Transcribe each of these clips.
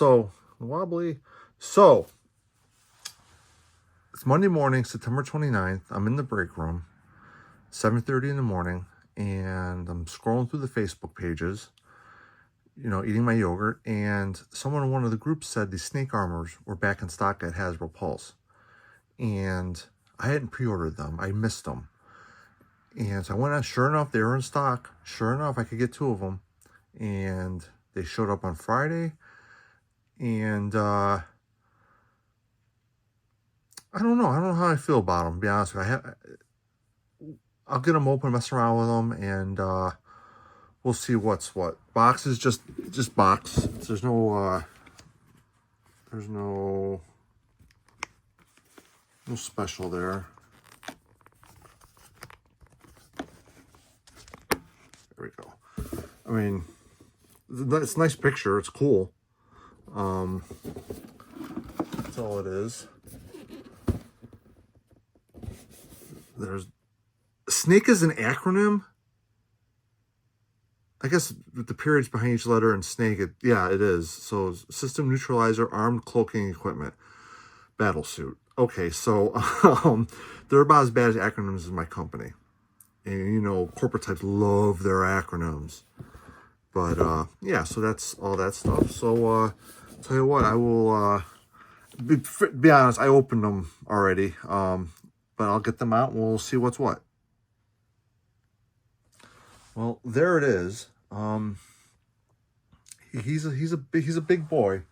So, wobbly. So, it's Monday morning, September 29th. I'm in the break room, 7:30 in the morning, and I'm scrolling through the Facebook pages, eating my yogurt, and someone in one of the groups said the snake armors were back in stock at Hasbro Pulse. And I hadn't pre-ordered them. I missed them. And so I went on, sure enough, they were in stock. Sure enough, I could get 2 of them. And they showed up on Friday. And I don't know. I don't know how I feel about them, to be honest with you. I'll get them open, mess around with them, and we'll see what's what. Box is just box. There's no special there. There we go. I mean, it's a nice picture. It's cool. That's all it is. There's snake is an acronym. I guess with the periods behind each letter and snake, it is. So system neutralizer, armed cloaking equipment, battle suit. Okay, so they're about as bad as acronyms as my company. And corporate types love their acronyms. But so that's all that stuff. So tell you what, I will be honest, I opened them already. But I'll get them out and we'll see what's what. Well, there it is. He's a big boy.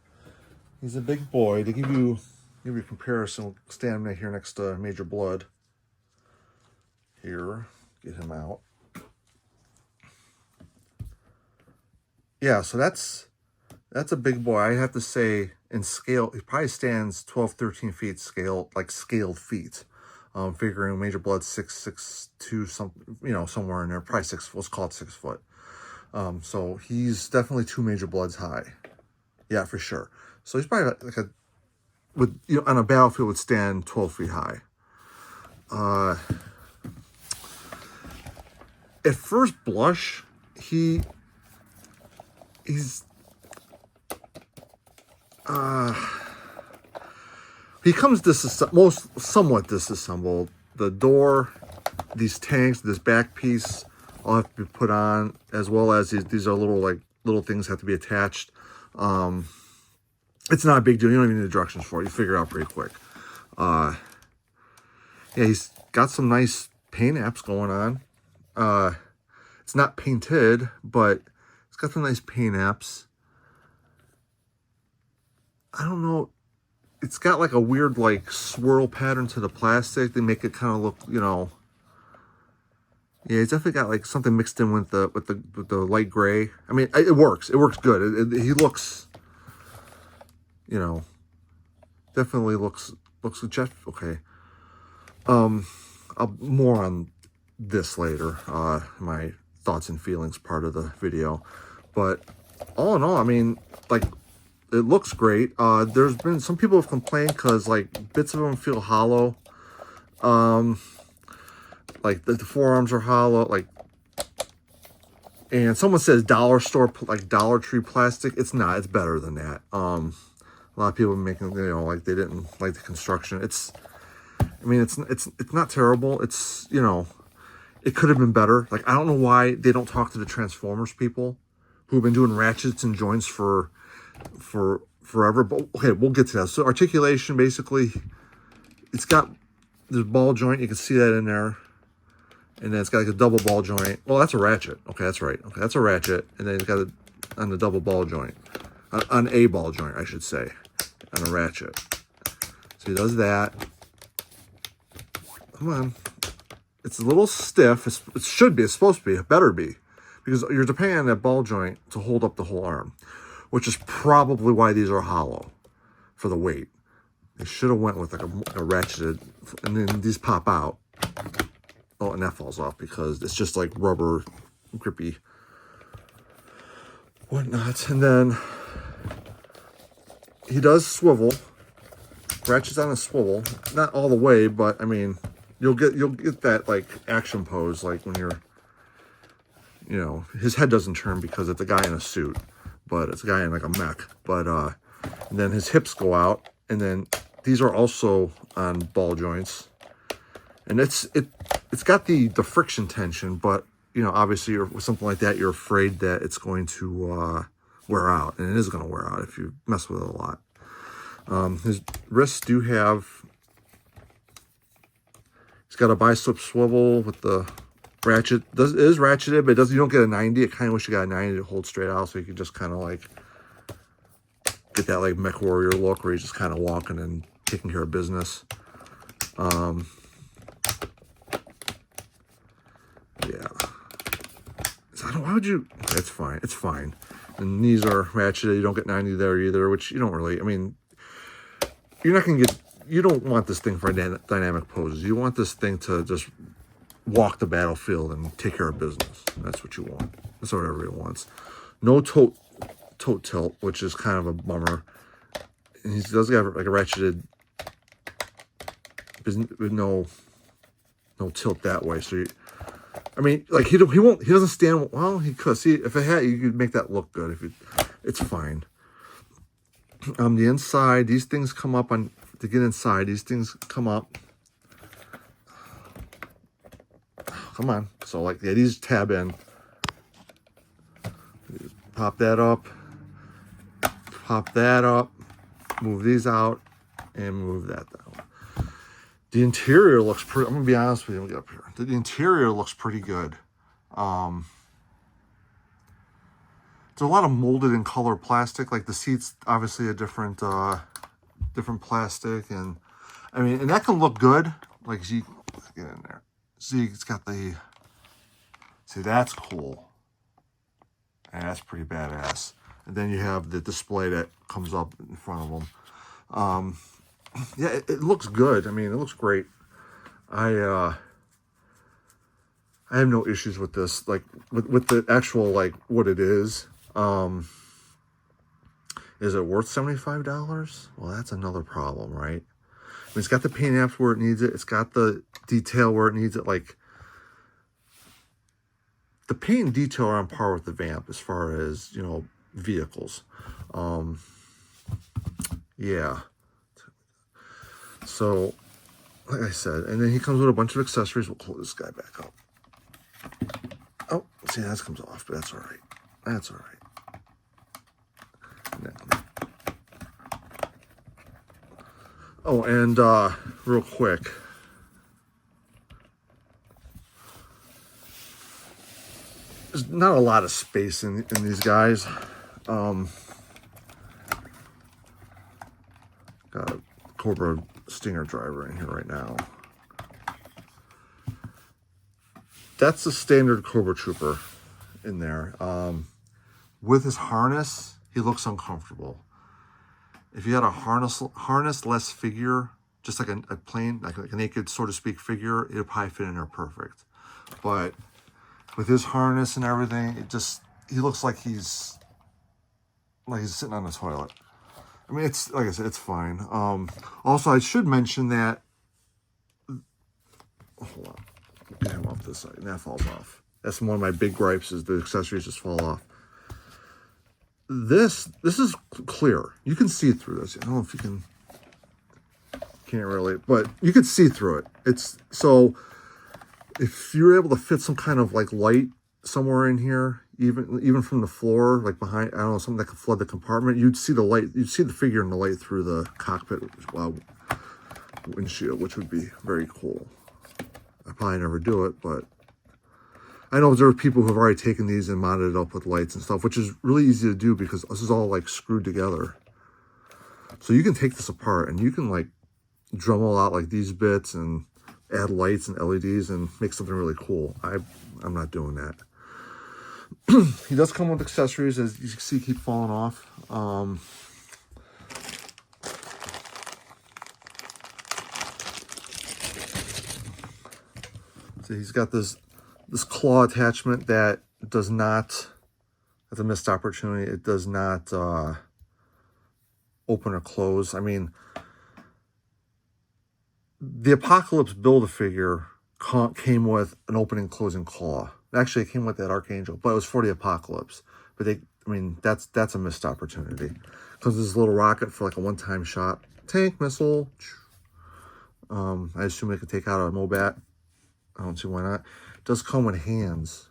He's a big boy. To give you a comparison, we'll stand right here next to Major Blood. Here, get him out. Yeah, so that's a big boy. I have to say, in scale, he probably stands 12, 13 feet scaled feet. Figuring Major Blood 6'2", somewhere in there, probably 6. Let's call it 6 foot. So he's definitely 2 Major Bloods high. Yeah, for sure. So he's probably on a battlefield would stand 12 feet high. At first blush, he's he comes somewhat disassembled. The door, these tanks, this back piece all have to be put on, as well as these are little things have to be attached. It's not a big deal. You don't even need the directions for it. You figure it out pretty quick. He's got some nice paint apps going on. It's not painted, but it's got some nice paint apps. I don't know. It's got like a weird swirl pattern to the plastic. They make it kind of look, Yeah, it's definitely got something mixed in with the light gray. I mean, it works. It works good. He looks, definitely looks okay. More on this later. My thoughts and feelings part of the video, but all in all, I mean, it looks great. There's been some people have complained because bits of them feel hollow. The forearms are hollow. And someone says dollar store, Dollar Tree plastic. It's not. It's better than that. A lot of people are making, they didn't like the construction. It's not terrible. It's, it could have been better. I don't know why they don't talk to the Transformers people who've been doing ratchets and joints for forever, but okay, we'll get to that. So articulation, basically, it's got this ball joint. You can see that in there, and then it's got a double ball joint. Well, that's a ratchet. Okay, that's right. Okay, that's a ratchet, and then it's got it on the double ball joint, on a ball joint, I should say, on a ratchet. So he does that. Come on, it's a little stiff. It should be. It's supposed to be. It better be, because you're depending on that ball joint to hold up the whole arm, which is probably why these are hollow for the weight. They should have went with a ratcheted, and then these pop out. Oh, and that falls off because it's just rubber, grippy, whatnot. And then he does swivel, ratchets on a swivel, not all the way, but I mean, you'll get that action pose when you're, his head doesn't turn because it's a guy in a suit. but it's a guy in like a mech. But And then his hips go out, and then these are also on ball joints. And it's got the friction tension, but you know, obviously, with something like that, you're afraid that it's going to wear out, and it is going to wear out if you mess with it a lot. His wrists do have. He's got a bicep swivel with the ratchet. It is ratcheted, but you don't get a 90. I kind of wish you got a 90 to hold straight out, so you could just kind of like get that like mech warrior look, where he's just kind of walking and taking care of business. Yeah. So why would you? It's fine. It's fine. The knees are ratcheted. You don't get 90 there either, which you don't really. I mean, you're not gonna get. You don't want this thing for dynamic poses. You want this thing to just walk the battlefield and take care of business. That's what you want. That's what everybody wants. No toe tilt, which is kind of a bummer. And he does have like a ratcheted, with no tilt that way. So I mean, like he doesn't stand. Well, he could. See, if it had, you could make that look good. It's fine. The inside, these things come up on to get inside. These things come up. Come on. So like, yeah, these tab in. Pop that up. Pop that up. Move these out, and move that down. The interior looks pretty. I'm gonna be honest with you. Let me get up here. The interior looks pretty good. There's a lot of molded in color plastic. Like the seats, obviously a different plastic, and I mean, and that can look good. Like, see, get in there. See, it's got the. See, that's cool. And that's pretty badass. And then you have the display that comes up in front of them. Yeah, it looks good. I mean, it looks great. I have no issues with this. Like with the actual like what it is. Is it worth $75? Well, that's another problem, right? I mean, it's got the paint apps where it needs it. It's got the detail where it needs it. Like the paint and detail are on par with the Vamp as far as, you know, vehicles. Yeah. So, like I said, and then he comes with a bunch of accessories. We'll close this guy back up. Oh, see, that comes off, but that's all right. That's all right. Oh, and real quick, there's not a lot of space in these guys. Got a Cobra Stinger driver in here right now. That's the standard Cobra Trooper in there. With his harness, he looks uncomfortable. If you had a harness-less figure, just like a plain, like a naked, so to speak, figure, it would probably fit in there perfect. But with his harness and everything, he looks like he's sitting on the toilet. I mean, it's like I said, it's fine. Also, I should mention that. Hold on, get him off this side, and that falls off. That's one of my big gripes: is the accessories just fall off. This is clear. You can see through this. I don't know if you can't really, but you can see through it. It's so if you're able to fit some kind of like light somewhere in here, even from the floor, like behind, I don't know, something that could flood the compartment, you'd see the light, you'd see the figure in the light through the cockpit windshield, which would be very cool. I probably never do it, but I know there are people who have already taken these and modded it up with lights and stuff, which is really easy to do because this is all like screwed together. So you can take this apart and you can like Dremel out like these bits and add lights and LEDs and make something really cool. I'm not doing that. He does come with accessories, as you can see, keep falling off. So he's got this claw attachment that does not, that's a missed opportunity. It does not open or close. I mean, the Apocalypse Build-A-Figure came with an opening closing claw. Actually, it came with that Archangel, but it was for the Apocalypse. But that's a missed opportunity. Comes with this little rocket for like a one-time shot. Tank missile. I assume it could take out a Mobat. I don't see why not. It does come with hands,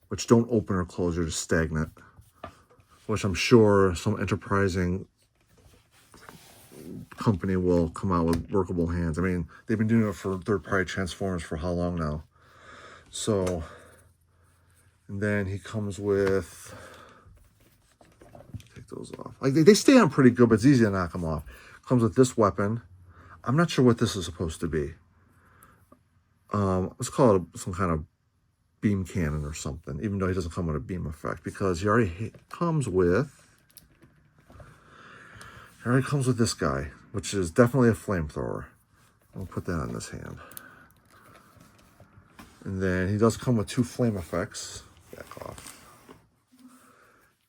which don't open or close. You're just stagnant. Which I'm sure some enterprising company will come out with workable hands. I mean, they've been doing it for third-party Transformers for how long now? So, and then he comes with, take those off. Like they stay on pretty good, but it's easy to knock them off. Comes with this weapon. I'm not sure what this is supposed to be. Let's call it some kind of beam cannon or something, even though he doesn't come with a beam effect, because he already comes with this guy, which is definitely a flamethrower. I'll put that on this hand. And then he does come with 2 flame effects. Back off.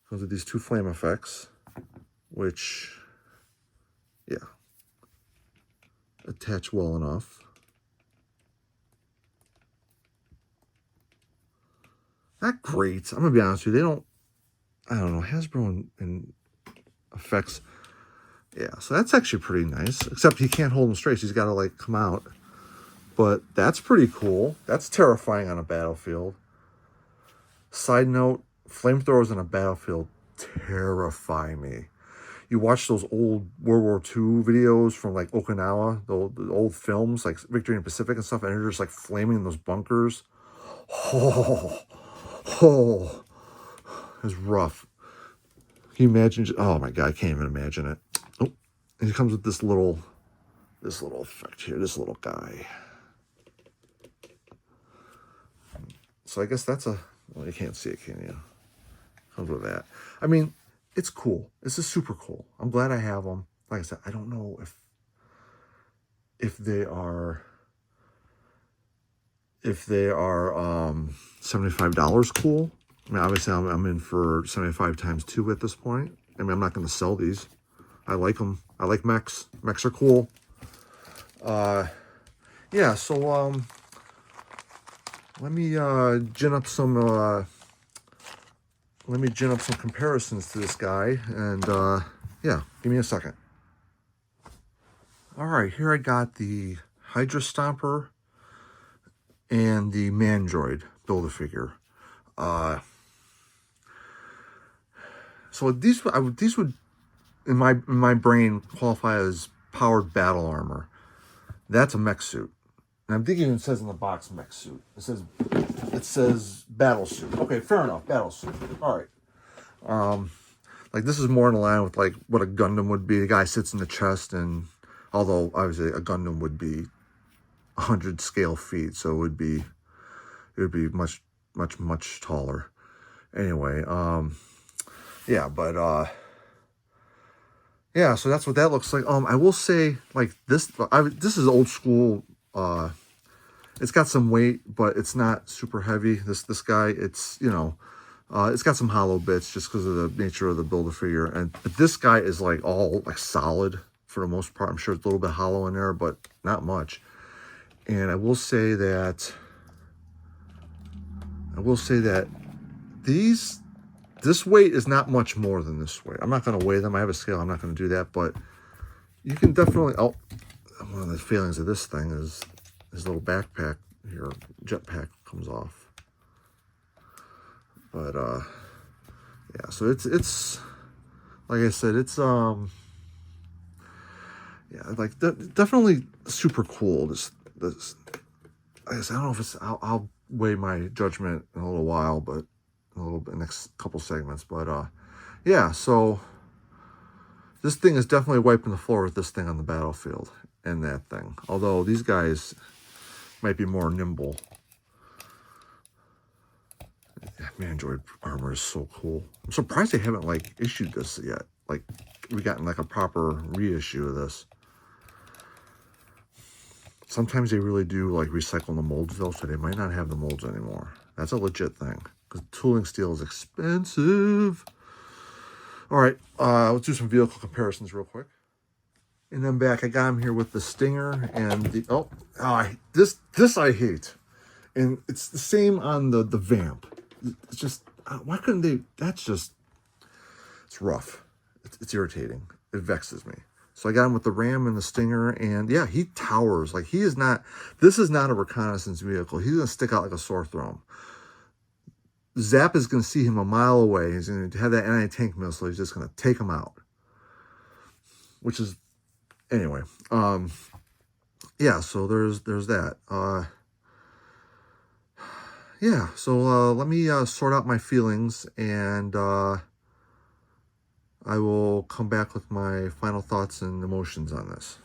Comes with these 2 flame effects, which, yeah, attach well enough. Not great. I'm gonna be honest with you. They don't. I don't know. Hasbro and effects. Yeah, so that's actually pretty nice. Except he can't hold them straight. So he's got to like come out. But that's pretty cool. That's terrifying on a battlefield. Side note: flamethrowers on a battlefield terrify me. You watch those old World War II videos from like Okinawa, the old films like Victory in the Pacific and stuff, and they're just like flaming in those bunkers. Oh, it's rough. Can you imagine? Oh my God, I can't even imagine it. Oh, and he comes with this little effect here, this little guy. So I guess that's well, you can't see it, can you? Comes with that. I mean, it's cool. This is super cool. I'm glad I have them. Like I said, I don't know if they are $75 cool. I mean, obviously I'm in for 75 times 2 at this point. I mean, I'm not going to sell these. I like them. I like mechs. Mechs are cool. Yeah, so let me gin up some comparisons to this guy, and yeah, give me a second. All right, here I got the Hydra Stomper and the Mandroid Build-A-Figure. So these would in my brain qualify as powered battle armor. That's a mech suit. And I'm thinking it says in the box mech suit. It says battle suit. Okay, fair enough, battle suit. All right. Like this is more in line with like what a Gundam would be. The guy sits in the chest, and although obviously a Gundam would be 100 scale feet, so it would be much taller. Anyway, yeah, but yeah, so that's what that looks like. I will say, like this is old school. It's got some weight, but it's not super heavy. This guy, it's, you know, it's got some hollow bits just because of the nature of the Build-A-Figure. But this guy is like all like solid for the most part. I'm sure it's a little bit hollow in there, but not much. And I will say that this weight is not much more than this weight. I'm not going to weigh them. I have a scale. I'm not going to do that, but you can definitely. Oh, one of the failings of this thing is his little backpack here, jetpack comes off. But yeah. So it's like I said, it's yeah, like definitely super cool. This. I guess I don't know if it's. I'll weigh my judgment in a little while, but a little bit next couple segments. But yeah. So this thing is definitely wiping the floor with this thing on the battlefield and that thing. Although these guys might be more nimble. Mandroid armor is so cool. I'm surprised they haven't like issued this yet. Like we gotten like a proper reissue of this. Sometimes they really do like recycle the molds though, so they might not have the molds anymore. That's a legit thing because tooling steel is expensive. All right, let's do some vehicle comparisons real quick. And then back, I got him here with the Stinger and the this I hate, and it's the same on the Vamp. It's just why couldn't they? That's just It's rough. It's irritating. It vexes me. So I got him with the Ram and the Stinger, and yeah, he towers. Like, he is not, this is not a reconnaissance vehicle. He's going to stick out like a sore thumb. Zap is going to see him a mile away. He's going to have that anti-tank missile. He's just going to take him out. Which is, anyway. Yeah, so there's that. Yeah, so let me sort out my feelings, and I will come back with my final thoughts and emotions on this.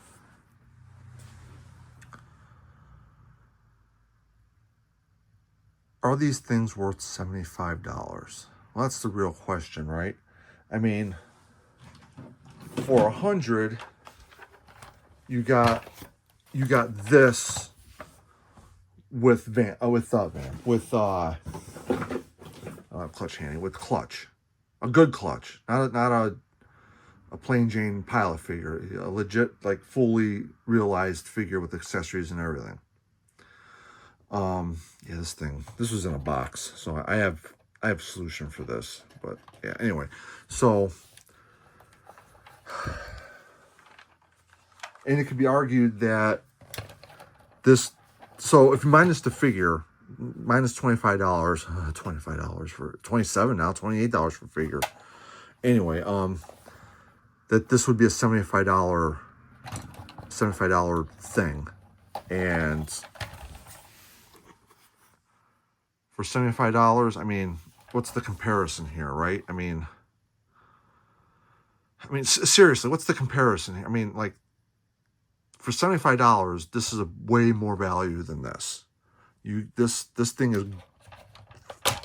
Are these things worth $75? Well, that's the real question, right? I mean, for 100, you got this with clutch handy, with clutch, a good clutch, not a plain Jane pilot figure, a legit, like, fully realized figure with accessories and everything. Yeah, this was in a box, so I have a solution for this, but yeah, anyway, so, and it could be argued that this, so if you minus the figure, minus $25 for $27 now, $28 for figure. Anyway, that this would be a $75 thing, and for $75, I mean, what's the comparison here, right? I mean, seriously, what's the comparison here? I mean, like, for $75, this is a way more value than this. This thing is, oh,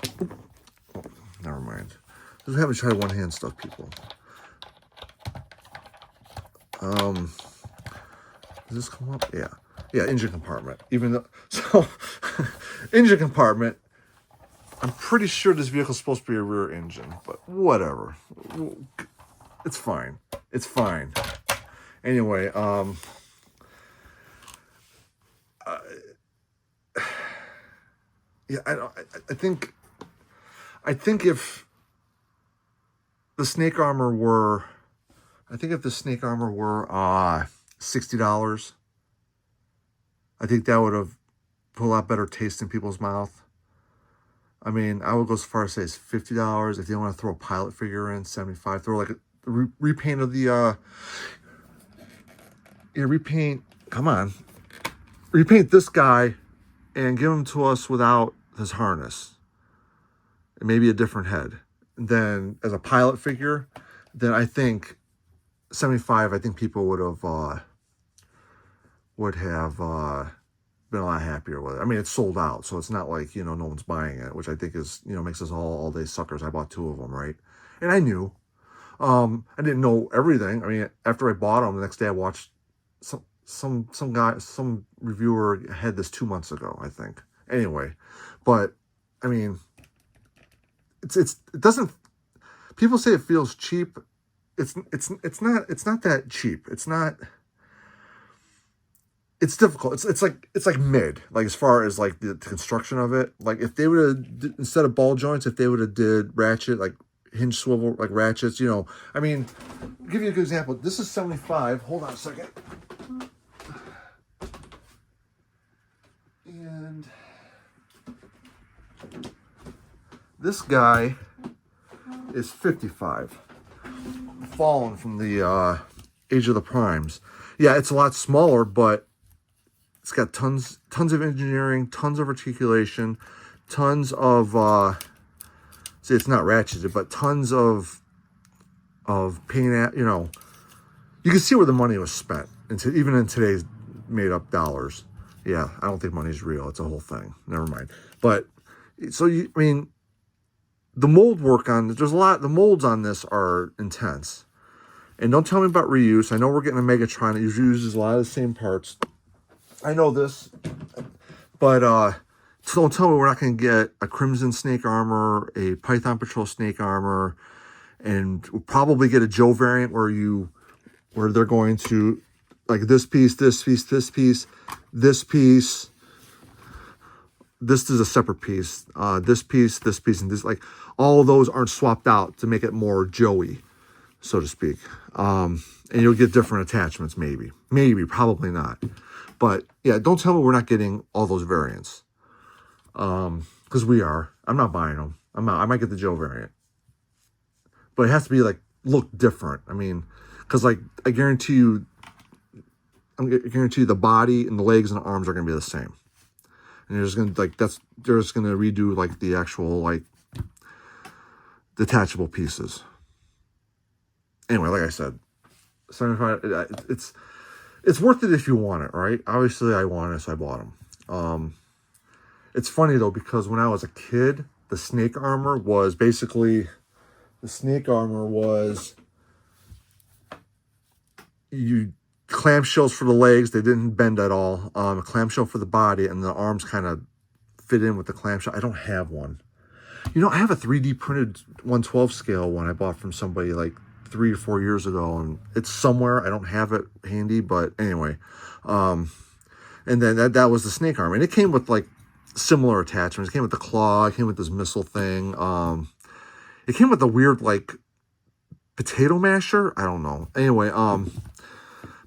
never mind. Just haven't tried one-hand stuff, people. Does this come up? Yeah, engine compartment. Even though, so, engine compartment, I'm pretty sure this vehicle's supposed to be a rear engine, but whatever. It's fine. It's fine. Anyway, yeah, I think if the snake armor were, $60, I think that would have put a lot better taste in people's mouth. I mean, I would go as far as say it's $50. If you want to throw a pilot figure in, $75. Throw like a repaint of the repaint. Come on, repaint this guy and give him to us without his harness and maybe a different head. Then as a pilot figure, then I think $75. I think people would have been a lot happier with it. I mean, it's sold out, so it's not like, no one's buying it, which I think is, makes us all day suckers. I bought 2 of them, right? And I knew. I didn't know everything. I mean, after I bought them, the next day I watched some reviewer had this 2 months ago, I think. Anyway, but I mean, it doesn't. People say it feels cheap. It's not that cheap. It's not. It's difficult. It's like mid, like as far as like the construction of it. Like if they would have, instead of ball joints, if they would have did ratchet, like hinge swivel, like ratchets, I mean, I'll give you a good example. This is 75. Hold on a second. And this guy is 55. Fallen from the age of the primes. Yeah, it's a lot smaller, but it's got tons of engineering, tons of articulation, tons of see, it's not ratcheted, but tons of paint at, you can see where the money was spent, even in today's made up dollars. Yeah, I don't think money's real. It's a whole thing. Never mind. But so I mean, the mold work on, there's a lot, the molds on this are intense. And don't tell me about reuse. I know we're getting a Megatron that uses a lot of the same parts. I know this, but don't tell me we're not going to get a Crimson Snake Armor, a Python Patrol Snake Armor, and we'll probably get a Joe variant where they're going to, like, this piece, this piece, this piece, this piece. This is a separate piece. This piece, and this, like, all of those aren't swapped out to make it more Joey. so to speak. And you'll get different attachments, maybe, probably not. But yeah, don't tell me we're not getting all those variants. Because we are. I'm not buying them. I might get the Joe variant, but it has to be like look different. I mean, because like I guarantee you the body and the legs and the arms are gonna be the same. And they're just gonna they're just gonna redo like the actual like detachable pieces. Anyway, like I said, 75. It's worth it if you want it, right? Obviously, I want it, so I bought them. It's funny though because when I was a kid, the snake armor was you clamshells for the legs. They didn't bend at all. A clamshell for the body, and the arms kind of fit in with the clamshell. I don't have one. You know, I have a 3D printed 1/12 scale one I bought from somebody like 3 or 4 years ago, and it's somewhere. I don't have it handy, but anyway. And then that was the snake armor, and it came with like similar attachments. It came with the claw. It came with this missile thing. It came with a weird like potato masher. I don't know. Anyway,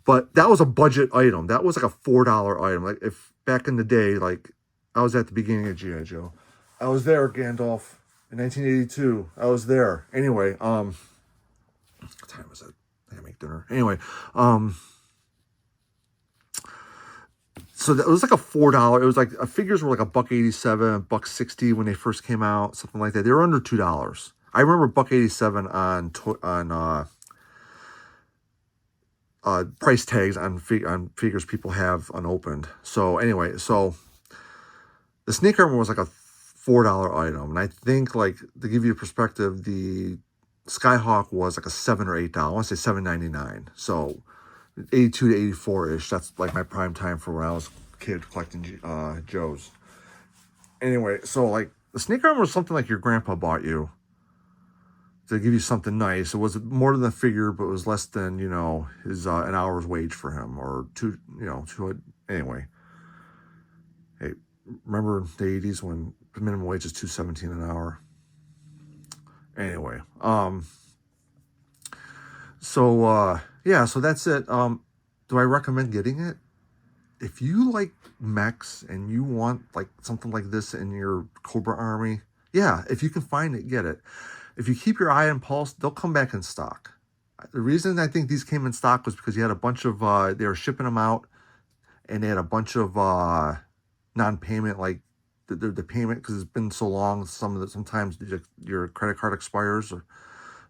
but that was a budget item. That was like a $4 item. Like if back in the day, like I was at the beginning of G.I. Joe. I was there, Gandalf, in 1982. I was there. Anyway, what time was it? I gotta make dinner. Anyway, so that was like a $4. It was like figures were like $1.87, $1.60 when they first came out, something like that. They were under $2. I remember $1.87 on price tags on figures people have unopened. So anyway, so the snake armor was like a $4 item, and I think like to give you a perspective, the Skyhawk was like a $7 or $8. I want to say $7.99. So 82 to 84 ish. That's like my prime time for when I was a kid collecting Joes. Anyway, so like the snake armor was something like your grandpa bought you to give you something nice. It was more than the figure, but it was less than, you know, his an hour's wage for him, or two. Anyway, hey, remember the 80s when the minimum wage is $2.17 an hour? Anyway, so that's it. Do I recommend getting it? If you like mechs and you want like something like this in your Cobra army, yeah, if you can find it, get it. If you keep your eye on pulse, they'll come back in stock. The reason I think these came in stock was because you had a bunch of they were shipping them out, and they had a bunch of non-payment, like the payment, because it's been so long. Sometimes your credit card expires,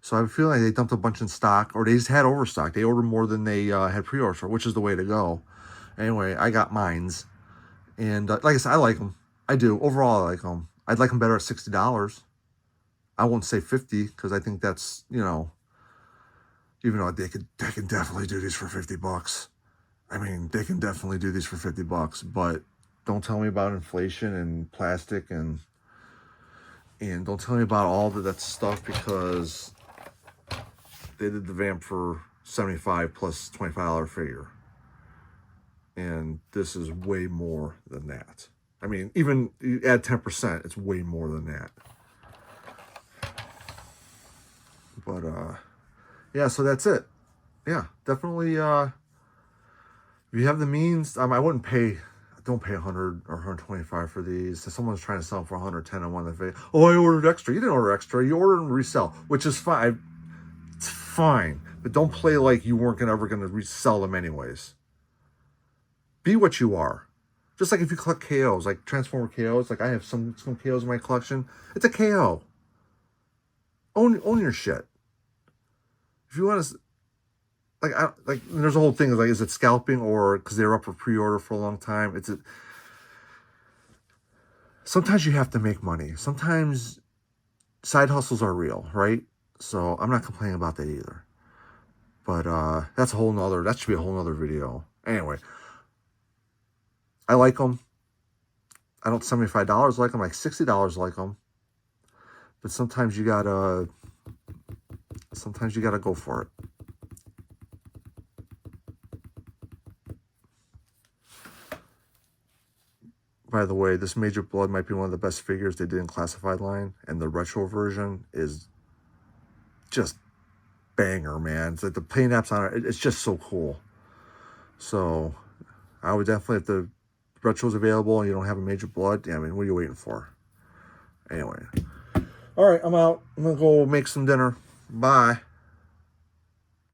so I feel like they dumped a bunch in stock, or they just had overstock. They ordered more than they had pre-orders for, which is the way to go. Anyway, I got mines, and like I said, I like them. I do. Overall, I like them. I'd like them better at $60. I won't say 50 because I think that's, you know, even though they can definitely do these for $50. I mean, they can definitely do these for $50, but don't tell me about inflation and plastic and don't tell me about all that stuff, because they did the vamp for $75 plus $25 figure. And this is way more than that. I mean, even you add 10%, it's way more than that. But yeah, so that's it. Yeah, definitely. If you have the means, I wouldn't pay. Don't pay 100 or 125 for these. If someone's trying to sell them for 110 and one, I ordered extra. You didn't order extra. You ordered and resell, which is fine. It's fine, but don't play like you weren't ever going to resell them anyways. Be what you are. Just like if you collect KOs, like Transformer KOs, like I have some KOs in my collection. It's a KO. Own your shit. If you want to, like there's a whole thing like, is it scalping or because they were up for pre-order for a long time? Sometimes you have to make money. Sometimes side hustles are real, right? So I'm not complaining about that either. But that should be a whole nother video. Anyway, I like them. I don't $75 like them, like $60 like them. But sometimes you gotta go for it. By the way, this Major Blood might be one of the best figures they did in Classified line, and the retro version is just banger, man. It's like the paint apps on it. It's just so cool. So I would definitely, if the retro's available and you don't have a Major Blood, I mean, what are you waiting for? Anyway. All right, I'm out. I'm going to go make some dinner. Bye.